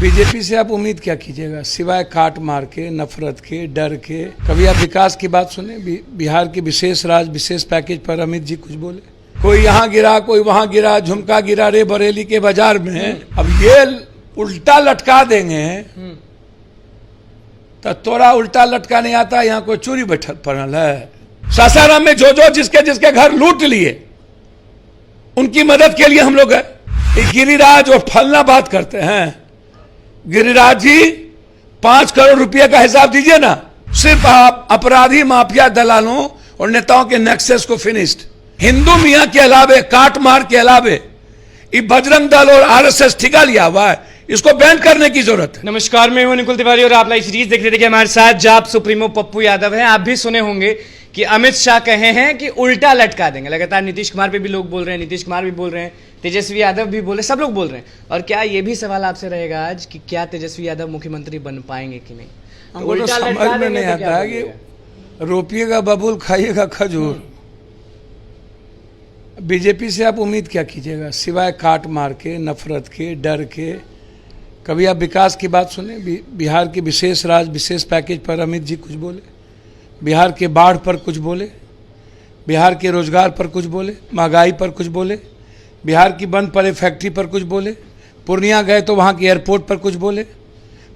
BJP से आप उम्मीद क्या कीजिएगा सिवाय काट मार के, नफरत के, डर के। कभी आप विकास की बात सुने? बिहार के विशेष राज्य विशेष पैकेज पर अमित जी कुछ बोले? कोई यहाँ गिरा, कोई वहां गिरा, झुमका गिरा रे बरेली के बाजार में। अब ये उल्टा लटका देंगे तो तोरा उल्टा लटका नहीं आता। यहाँ कोई चोरी बैठक पड़ल है। सासाराम में जो जिसके जिसके घर लूट लिए उनकी मदद के लिए हम लोग गए। गिरिराज और फलना बात करते हैं। गिरिराज जी 5 करोड़ रुपए का हिसाब दीजिए ना। सिर्फ आप अपराधी माफिया दलालों और नेताओं के नेक्सस को फिनिश्ड। हिंदू मियां के अलावे, काट मार के अलावे ये बजरंग दल और आरएसएस ठिका लिया हुआ है। इसको बैन करने की जरूरत है। नमस्कार, मैं हूं निकुल तिवारी और आप लाइव सीरीज देख रहे थे कि हमारे साथ जाप सुप्रीमो पप्पू यादव हैं। आप भी सुने होंगे कि अमित शाह कहे हैं कि उल्टा लटका देंगे। लगातार नीतीश कुमार पे भी लोग बोल रहे हैं, नीतीश कुमार भी बोल रहे हैं, तेजस्वी यादव भी बोल रहे हैं, सब लोग बोल रहे हैं। और क्या ये भी सवाल आपसे रहेगा आज कि क्या तेजस्वी यादव मुख्यमंत्री बन पाएंगे कि नहीं? हमको तो समझ में नहीं आता है कि रोपिएगा बबूल खाइएगा खजूर। बीजेपी से आप उम्मीद क्या कीजिएगा सिवाय काट मार के, नफरत के, डर के। कभी आप विकास की बात सुने? बिहार के विशेष राज्य विशेष पैकेज पर अमित जी कुछ बोले? बिहार के बाढ़ पर कुछ बोले? बिहार के रोजगार पर कुछ बोले? महंगाई पर कुछ बोले? बिहार की बंद पड़े फैक्ट्री पर कुछ बोले? पूर्णिया गए तो वहाँ के एयरपोर्ट पर कुछ बोले?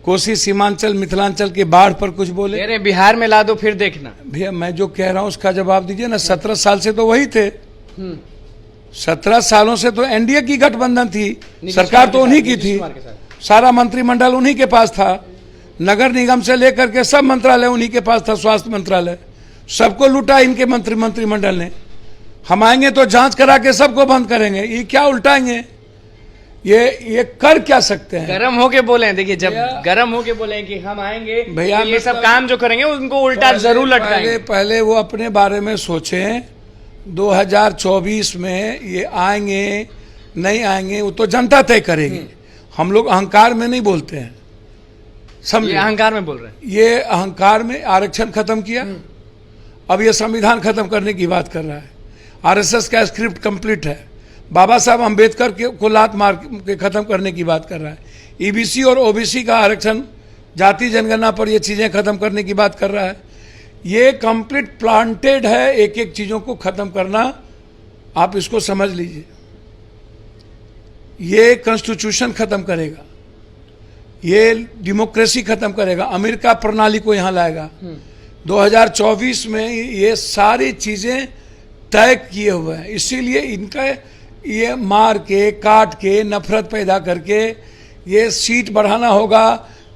कोसी सीमांचल मिथिलांचल के बाढ़ पर कुछ बोले? अरे बिहार में ला दो फिर देखना। भैया मैं जो कह रहा हूँ उसका जवाब दीजिए ना। 17 साल से तो वही थे। 17 सालों से तो एनडीए की गठबंधन थी, सरकार तो उन्हीं की थी, सारा मंत्रिमंडल उन्हीं के पास था, नगर निगम से लेकर के सब मंत्रालय उन्हीं के पास था, स्वास्थ्य मंत्रालय सबको लूटा इनके मंत्रिमंडल ने। हम आएंगे तो जांच करा के सबको बंद करेंगे। ये क्या उल्टाएंगे? ये कर क्या सकते हैं? गरम होके बोले, देखिए जब गरम होके बोले कि हम आएंगे भैया तो ये सब काम जो करेंगे उनको उल्टा जरूर लटकाएंगे। पहले वो अपने बारे में सोचें। 2024 में ये आएंगे नहीं आएंगे वो तो जनता तय करेगी। हम लोग अहंकार में नहीं बोलते हैं, समझे? अहंकार में बोल रहे हैं। ये अहंकार में आरक्षण खत्म किया, अब ये संविधान खत्म करने की बात कर रहा है। आरएसएस का स्क्रिप्ट कंप्लीट है। बाबा साहब अम्बेडकर को लात मार के खत्म करने की बात कर रहा है। ईबीसी और ओबीसी का आरक्षण, जाति जनगणना पर ये चीजें खत्म करने की बात कर रहा है। ये कंप्लीट प्लांटेड है एक एक चीजों को खत्म करना। आप इसको समझ लीजिए। ये कॉन्स्टिट्यूशन खत्म करेगा, ये डेमोक्रेसी खत्म करेगा, अमेरिका प्रणाली को यहां लाएगा। 2024 में ये सारी चीजें तय किए हुए हैं। इसीलिए इनका ये मार के, काट के, नफरत पैदा करके ये सीट बढ़ाना होगा।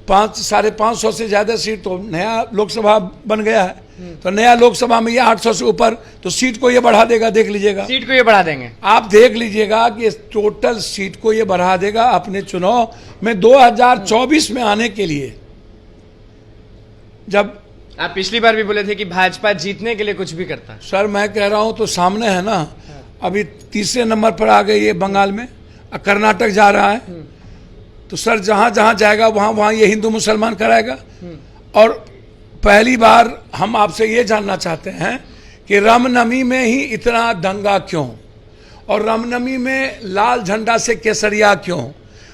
500-550 से ज्यादा सीट तो नया लोकसभा बन गया है, तो नया लोकसभा में ये 800 से ऊपर तो सीट को ये बढ़ा देगा। देख लीजिएगा, सीट को ये बढ़ा देंगे। आप देख लीजिएगा कि टोटल सीट को ये बढ़ा देगा अपने चुनाव में 2024 में आने के लिए। जब आप पिछली बार भी बोले थे कि भाजपा जीतने के लिए कुछ भी करता है। सर मैं कह रहा हूं तो सामने है ना। अभी तीसरे नंबर पर आ गई ये बंगाल में, कर्नाटक जा रहा है। तो सर जहां जहां जाएगा वहां ये हिंदू मुसलमान कराएगा। और पहली बार हम आपसे ये जानना चाहते हैं कि रामनवमी में ही इतना दंगा क्यों, और रामनवमी में लाल झंडा से केसरिया क्यों,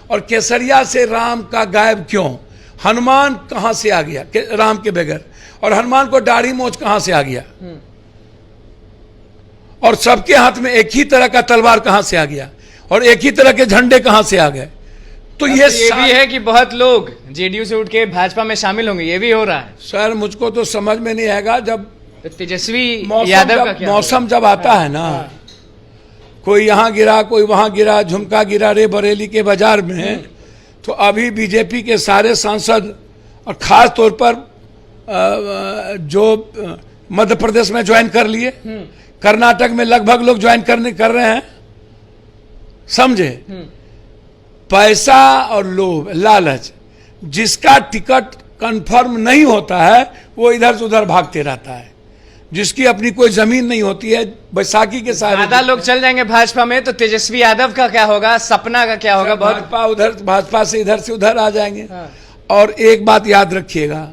और केसरिया से राम का गायब क्यों? हनुमान कहां से आ गया राम के बगैर, और हनुमान को दाढ़ी मोछ कहां से आ गया, और सबके हाथ में एक ही तरह का तलवार कहां से आ गया, और एक ही तरह के झंडे कहां से आ गए? तो ये भी है कि बहुत लोग जेडीयू से उठ के भाजपा में शामिल होंगे, ये भी हो रहा है। सर मुझको तो समझ में नहीं आएगा। जब तेजस्वी यादव का क्या मौसम जब आता है ना, कोई यहाँ गिरा, कोई वहां गिरा, झुमका गिरा रे बरेली के बाजार में, तो अभी बीजेपी के सारे सांसद और खास तौर पर जो मध्य प्रदेश में ज्वाइन कर लिए, कर्नाटक में लगभग लोग ज्वाइन कर रहे हैं, समझे? पैसा और लोभ, लालच, जिसका टिकट कंफर्म नहीं होता है वो इधर से उधर भागते रहता है। जिसकी अपनी कोई जमीन नहीं होती है, बैसाखी के साथ ज्यादा लोग चल जाएंगे भाजपा में, तो तेजस्वी यादव का क्या होगा, सपना का क्या होगा? भाजपा से इधर से उधर आ जाएंगे। और एक बात याद रखिएगा,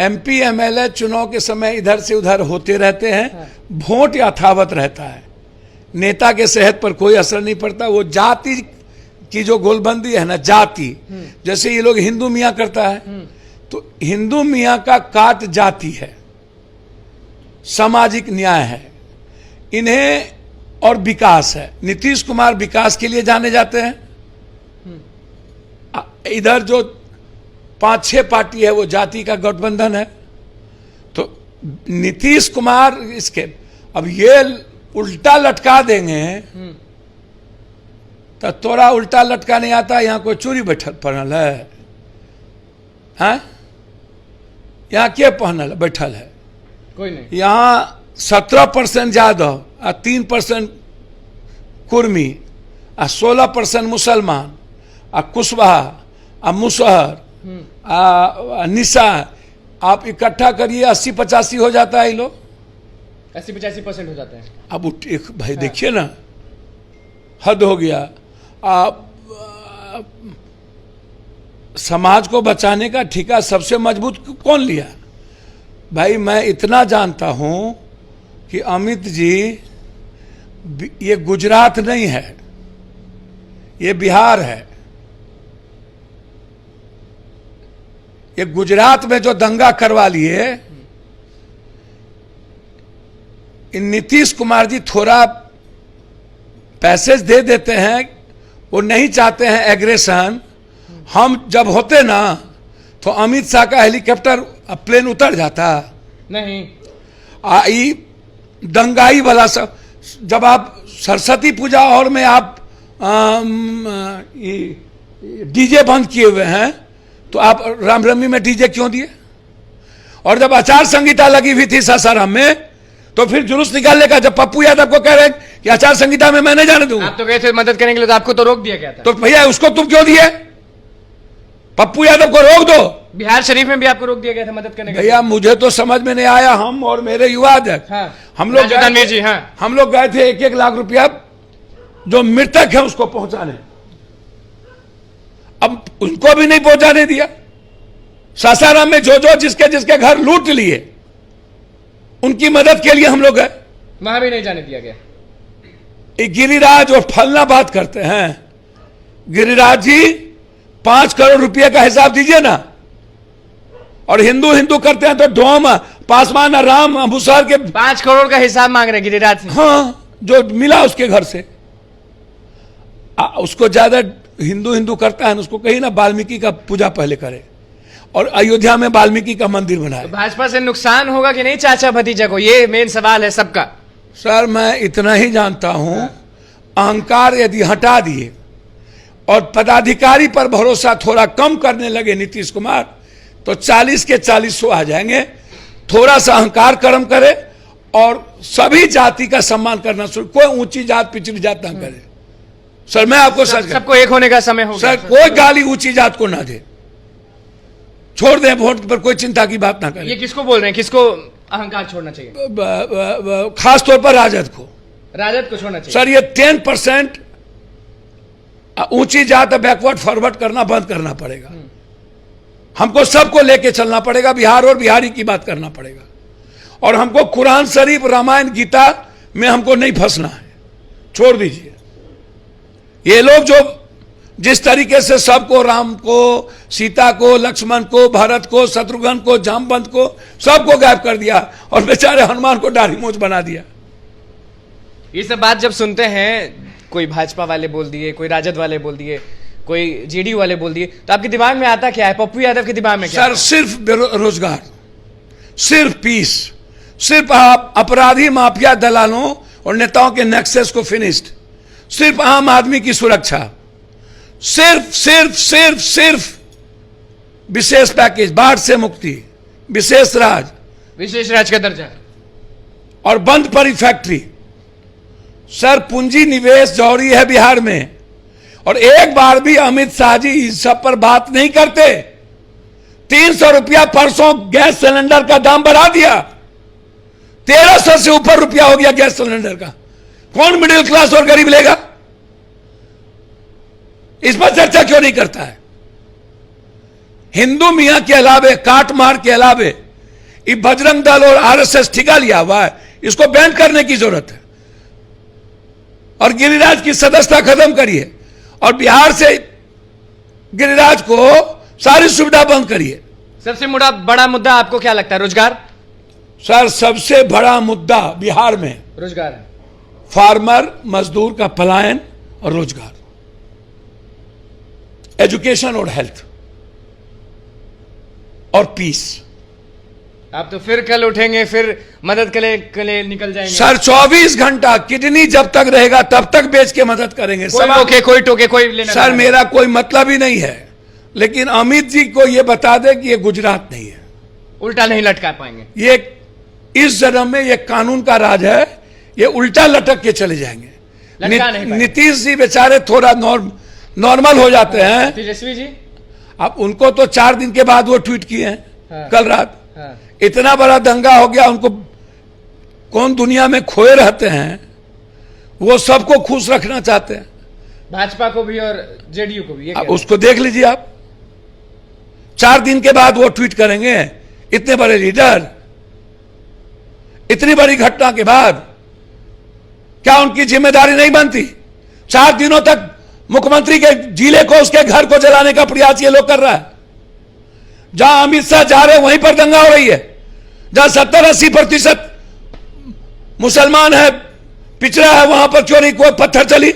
एमपी एमएलए चुनाव के समय इधर से उधर होते रहते हैं, वोट यथावत रहता है, नेता के सेहत पर कोई असर नहीं पड़ता। वो जाति की जो गोलबंदी है ना, जाति, जैसे ये लोग हिंदू मियाँ करता है, तो हिंदू मियाँ का काट जाति है, सामाजिक न्याय है इन्हें, और विकास है। नीतीश कुमार विकास के लिए जाने जाते हैं, इधर जो 5-6 पार्टी है वो जाति का गठबंधन है। तो नीतीश कुमार इसके अब ये उल्टा लटका देंगे, तो तोरा उल्टा लटका नहीं आता, यहाँ कोई चोरी बैठल पड़ल है, हैं? यहाँ के पहनल बैठल है? कोई नहीं। यहाँ 17% यादव आ 3% कुर्मी आ 16% मुसलमान आ कुशवाहा आ मुसहर आ निशा, आप इकट्ठा करिए 80-85 हो जाता है ये लोग, 80-85% हो जाते हैं। अब भाई देखिए ना, हद हो गया। आप समाज को बचाने का ठेका सबसे मजबूत कौन लिया? भाई मैं इतना जानता हूं कि अमित जी, ये गुजरात नहीं है, ये बिहार है। ये गुजरात में जो दंगा करवा लिए, इन नीतीश कुमार जी थोड़ा पैसेज दे देते हैं, वो नहीं चाहते हैं एग्रेशन। हम जब होते ना तो अमित शाह का हेलीकॉप्टर प्लेन उतर जाता नहीं। आई दंगाई वाला सब, जब आप सरस्वती पूजा और में आप डीजे बंद किए हुए हैं, तो आप रामनवमी में डीजे क्यों दिए? और जब आचार संहिता लगी हुई थी सासाराम में, तो फिर जुलूस निकालने का, जब पप्पू यादव को कह रहे कि आचार संहिता में मैं नहीं जाने दूंगा, आप तो गए थे मदद करने के लिए, तो आपको तो रोक दिया गया था। तो भैया उसको तुम क्यों दिए? पप्पू यादव को रोक दो। बिहार शरीफ में भी आपको रोक दिया गया था मदद करने के लिए। भैया मुझे तो समझ में नहीं आया, हम और मेरे युवा अध्यक्ष, हम लोग रणवीर जी, हाँ, हम लोग गए थे 1-1 लाख रुपया जो मृतक है उसको पहुंचाने, अब उनको भी नहीं पहुंचाने दिया। सासाराम में जो जिसके जिसके घर लूट लिए, उनकी मदद के लिए हम लोग गए, वहां भी नहीं जाने दिया गया। गिरिराज और फलना बात करते हैं। गिरिराज जी 5 करोड़ रुपए का हिसाब दीजिए ना, और हिंदू हिंदू करते हैं तो डोम पासवान राम अबूसर के 5 करोड़ का हिसाब मांग रहे गिरिराज सिंह। हाँ, जो मिला उसके घर से। उसको ज्यादा हिंदू हिंदू करता है, उसको कहीं ना वाल्मीकि का पूजा पहले करे, और अयोध्या में वाल्मीकि का मंदिर बनाए। तो भाजपा से नुकसान होगा कि नहीं चाचा भतीजा को, ये मेन सवाल है सबका। सर मैं इतना ही जानता हूं, अहंकार यदि हटा दिए और पदाधिकारी पर भरोसा थोड़ा कम करने लगे नीतीश कुमार, तो 40 के 40 आ जाएंगे। थोड़ा सा अहंकार कर्म करे और सभी जाति का सम्मान करना शुरू, कोई ऊंची जात पिछड़ी जात ना करे। सर मैं आपको सच, सबको एक होने का समय हो सर कोई गाली ऊंची जात को ना दे, छोड़ दें वोट पर, कोई चिंता की बात ना करें। ये किसको बोल रहे हैं, किसको अहंकार छोड़ना चाहिए? खास तौर पर राजद को, राजद को छोड़ना चाहिए। सर ये 10% ऊंची जात बैकवर्ड फॉरवर्ड करना बंद करना पड़ेगा। हमको सबको लेके चलना पड़ेगा, बिहार और बिहारी की बात करना पड़ेगा, और हमको कुरान शरीफ रामायण गीता में हमको नहीं फंसना है। छोड़ दीजिए ये लोग जो जिस तरीके से सबको, राम को, सीता को, लक्ष्मण को, भरत को, शत्रुघ्न को, जामवंत को, सबको गायब कर दिया, और बेचारे हनुमान को दाढ़ी मूंछ बना दिया। ये सब बात जब सुनते हैं, कोई भाजपा वाले बोल दिए, कोई राजद वाले बोल दिए, कोई जेडीयू वाले बोल दिए, तो आपके दिमाग में आता क्या है? पप्पू यादव के दिमाग में क्या? सर सिर्फ रोजगार, सिर्फ पीस, सिर्फ आप अपराधी माफिया दलालों और नेताओं के नेक्सस को फिनिश्ड, सिर्फ आम आदमी की सुरक्षा, सिर्फ सिर्फ सिर्फ सिर्फ विशेष पैकेज, बाढ़ से मुक्ति, विशेष राज का दर्जा, और बंद पड़ी फैक्ट्री। सर पूंजी निवेश जौहरी है बिहार में, और एक बार भी अमित शाह जी इस सब पर बात नहीं करते। 300 रुपया परसों गैस सिलेंडर का दाम बढ़ा दिया, 1300 से ऊपर रुपया हो गया गैस सिलेंडर का। कौन मिडिल क्लास और गरीब लेगा? इस पर चर्चा क्यों नहीं करता है? हिंदू मियां के अलावे, काट मार के अलावे, ये बजरंग दल और आरएसएस ठिका लिया हुआ है, इसको बैन करने की जरूरत है। और गिरिराज की सदस्यता खत्म करिए, और बिहार से गिरिराज को सारी सुविधा बंद करिए। सबसे बड़ा मुद्दा आपको क्या लगता है? रोजगार? सर, सबसे बड़ा मुद्दा बिहार में रोजगार है। फार्मर मजदूर का पलायन और रोजगार, एजुकेशन और हेल्थ और पीस। आप तो फिर कल उठेंगे, फिर मदद के लिए निकल जाएंगे। सर 24 घंटा किडनी जब तक रहेगा तब तक बेच के मदद करेंगे। कोई रोके, कोई टोके, कोई लेना। सर मेरा कोई मतलब ही नहीं है, लेकिन अमित जी को यह बता दे कि यह गुजरात नहीं है। उल्टा नहीं लटका पाएंगे। ये इस जन्म में यह कानून का राज है, ये उल्टा लटक के चले जाएंगे। लटका नहीं पाएंगे। नीतीश जी बेचारे थोड़ा नॉर्मल हो जाते हैं। तेजस्वी जी अब उनको तो 4 दिन के बाद वो ट्वीट किए हैं। हाँ। कल रात हाँ। इतना बड़ा दंगा हो गया, उनको कौन दुनिया में खोए रहते हैं, वो सबको खुश रखना चाहते हैं, भाजपा को भी और जेडीयू को भी। अब उसको देख लीजिए आप, 4 दिन के बाद वो ट्वीट करेंगे। इतने बड़े लीडर इतनी बड़ी घटना के बाद क्या उनकी जिम्मेदारी नहीं बनती? 4 दिनों तक मुख्यमंत्री के जिले को, उसके घर को जलाने का प्रयास ये लोग कर रहा है। जहां अमित शाह जा रहे हैं वहीं पर दंगा हो रही है। जहां 70-80% मुसलमान है, पिछड़ा है, वहां पर क्यों नहीं कोई पत्थर चली?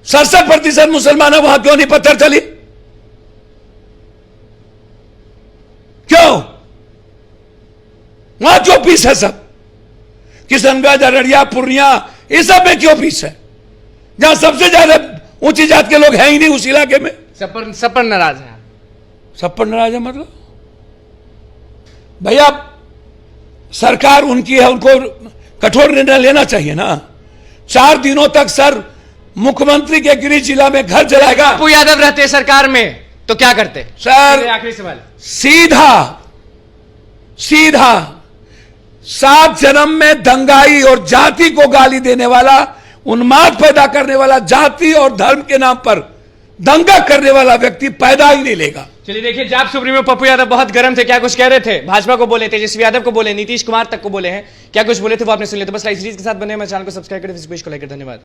67% मुसलमान है, वहां क्यों नहीं पत्थर चली? क्यों? वहां क्यों पीस है? सब किशनगंज, अररिया, पूर्णिया, इस सब में क्यों पीस है? जहां सबसे ज्यादा ऊंची जात के लोग हैं ही नहीं उस इलाके में। सब पर नाराज है। सब पर नाराज है मतलब? भैया सरकार उनकी है, उनको कठोर निर्णय लेना चाहिए ना। 4 दिनों तक सर मुख्यमंत्री के गृह जिला में घर जलाएगा। पप्पू यादव रहते सरकार में तो क्या करते? सर आखिरी सवाल, सीधा 7 जन्म में दंगाई और जाति को गाली देने वाला, उन्माद पैदा करने वाला, जाति और धर्म के नाम पर दंगा करने वाला व्यक्ति पैदा ही नहीं लेगा। चलिए देखिए, जाप सुप्रीमो पप्पू यादव बहुत गर्म थे, क्या कुछ कह रहे थे। भाजपा को बोले, तेजस्वी यादव को बोले, नीतीश कुमार तक को बोले हैं, क्या कुछ बोले थे वो आपने सुन लिया। तो बस लाइव सीरीज के साथ बने, मैं चैनल को सब्सक्राइब करें, फेसबुक को लाइक करें। धन्यवाद।